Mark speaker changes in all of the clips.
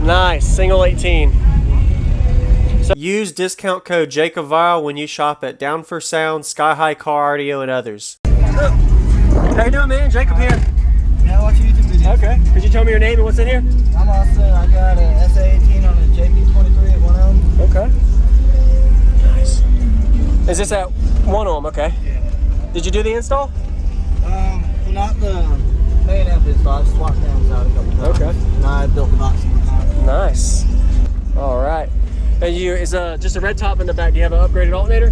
Speaker 1: Nice, single 18. So use discount code JACOBVILE when you shop at Down for Sound, Sky High Car Audio, and others. How you doing, man? Jacob here.
Speaker 2: Yeah, I watch YouTube videos.
Speaker 1: Okay. Could you tell me your name and what's in here?
Speaker 2: I'm Austin. I got an SA18 on a JP23 at 1 ohm.
Speaker 1: Okay. Nice. Is this at 1 ohm? Okay.
Speaker 2: Yeah.
Speaker 1: Did you do the install?
Speaker 2: Well, not the main amp install. I swapped amps out a couple times.
Speaker 1: Okay.
Speaker 2: And I built the box.
Speaker 1: Nice. All right. And you is just a red top in the back. Do you have an upgraded alternator?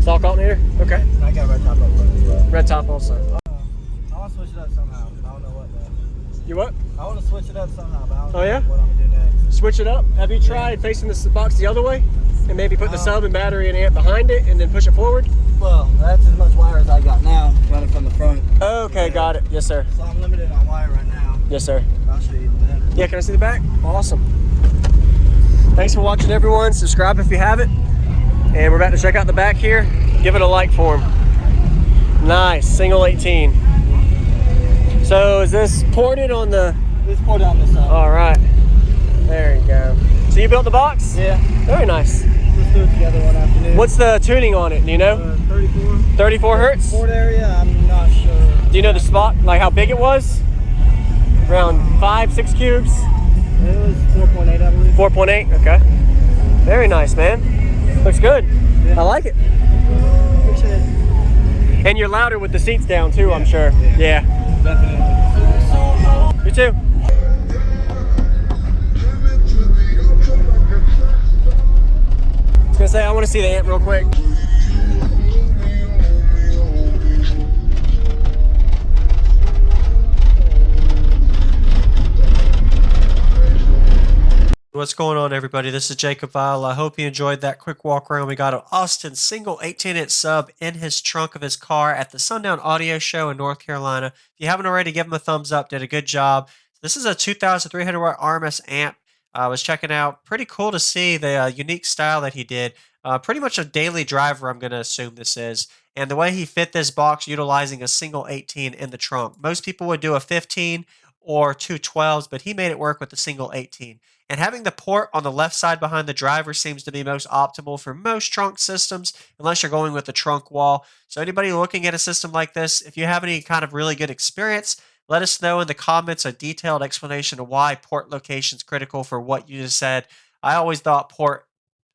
Speaker 1: Stock alternator? Okay.
Speaker 2: I got red top up front as well.
Speaker 1: Red top also.
Speaker 2: I want to switch it up somehow. I don't know what though.
Speaker 1: You what?
Speaker 2: I want to switch it up somehow, but I don't know
Speaker 1: yeah?
Speaker 2: what I'm going to do next.
Speaker 1: Switch it up? Have you tried facing this box the other way? And maybe put the sub and battery and amp behind it and then push it forward?
Speaker 2: Well, that's as much wire as I got now, running from the front.
Speaker 1: Okay, got it. Yes, sir.
Speaker 2: So I'm limited on wire right now.
Speaker 1: Yes, sir.
Speaker 2: I'll show you the back.
Speaker 1: Yeah, can I see the back? Awesome. Thanks for watching, everyone. Subscribe if you haven't. And we're about to check out the back here. Give it a like for him. Nice, single 18. So is this ported on the...
Speaker 2: It's ported on this side.
Speaker 1: All right. There you go. So you built the box?
Speaker 2: Yeah.
Speaker 1: Very nice.
Speaker 2: Let's do it together one afternoon.
Speaker 1: What's the tuning on it? Do you know?
Speaker 2: 34.
Speaker 1: 34 hertz?
Speaker 2: Ford area, I'm not sure.
Speaker 1: Do you know the spot, like how big it was? Around 5, 6 cubes?
Speaker 2: It was 4.8, I believe.
Speaker 1: 4.8, okay. Very nice, man. Looks good.
Speaker 2: Yeah.
Speaker 1: I like it.
Speaker 2: Appreciate it.
Speaker 1: And you're louder with the seats down too, I'm sure.
Speaker 2: Yeah. Definitely.
Speaker 1: You too. I was gonna say, I want to see the amp real quick. What's going on, everybody? This is Jacob Vile. I hope you enjoyed that quick walk around. We got an Austin single 18-inch sub in his trunk of his car at the Sundown Audio Show in North Carolina. If you haven't already, give him a thumbs up. Did a good job. This is a 2,300 watt RMS amp. I was checking out. Pretty cool to see the unique style that he did. Pretty much a daily driver, I'm going to assume this is. And the way he fit this box utilizing a single 18 in the trunk. Most people would do a 15 or two 12s, but he made it work with the single 18. And having the port on the left side behind the driver seems to be most optimal for most trunk systems, unless you're going with the trunk wall. So anybody looking at a system like this, if you have any kind of really good experience, let us know in the comments a detailed explanation of why port location is critical for what you just said. I always thought port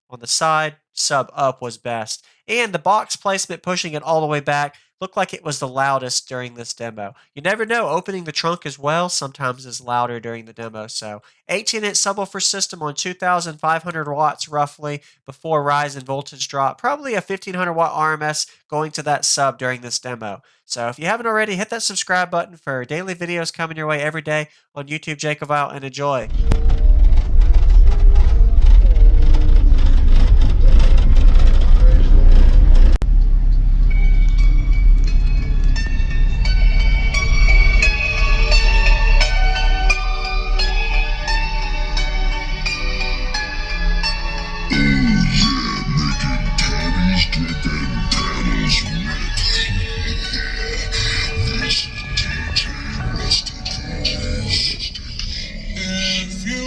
Speaker 1: on the side, sub up was best. And the box placement, pushing it all the way back, looked like it was the loudest during this demo. You never know, opening the trunk as well sometimes is louder during the demo. So 18-inch subwoofer system on 2,500 watts roughly before rise in voltage drop. Probably a 1,500 watt RMS going to that sub during this demo. So if you haven't already, hit that subscribe button for daily videos coming your way every day on YouTube, Jacob Vile, and enjoy.
Speaker 3: If you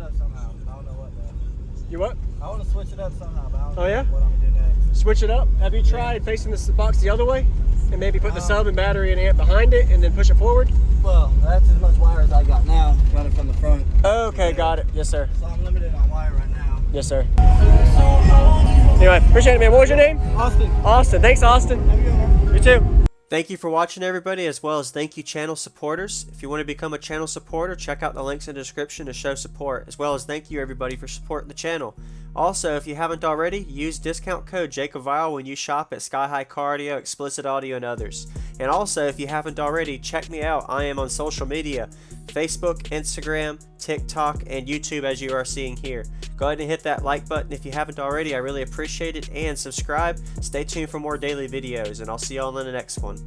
Speaker 2: it up somehow. I don't know what though.
Speaker 3: You what?
Speaker 2: I want to switch it up somehow, but I don't
Speaker 3: Oh,
Speaker 2: know
Speaker 3: yeah?
Speaker 2: what I'm gonna do next.
Speaker 3: Switch it up. Have you tried facing this box the other way? And maybe put the sub and battery and amp behind it and then push it forward?
Speaker 2: Well, that's as much wire as I got now, running from the front.
Speaker 3: Okay, got it. Yes, sir.
Speaker 2: So I'm limited on wire right now.
Speaker 3: Yes, sir. Anyway, appreciate it, man. What was your name?
Speaker 2: Austin.
Speaker 3: Austin. Thanks, Austin.
Speaker 2: Have a good one.
Speaker 3: You too.
Speaker 1: Thank you for watching, everybody, as well as thank you, channel supporters. If you want to become a channel supporter, check out the links in the description to show support, as well as thank you, everybody, for supporting the channel. Also, if you haven't already, use discount code JACOBVILE when you shop at Sky High Cardio, Explicit Audio, and others. And also, if you haven't already, check me out. I am on social media, Facebook, Instagram, TikTok, and YouTube, as you are seeing here. Go ahead and hit that like button if you haven't already. I really appreciate it. And subscribe. Stay tuned for more daily videos, and I'll see y'all in the next one.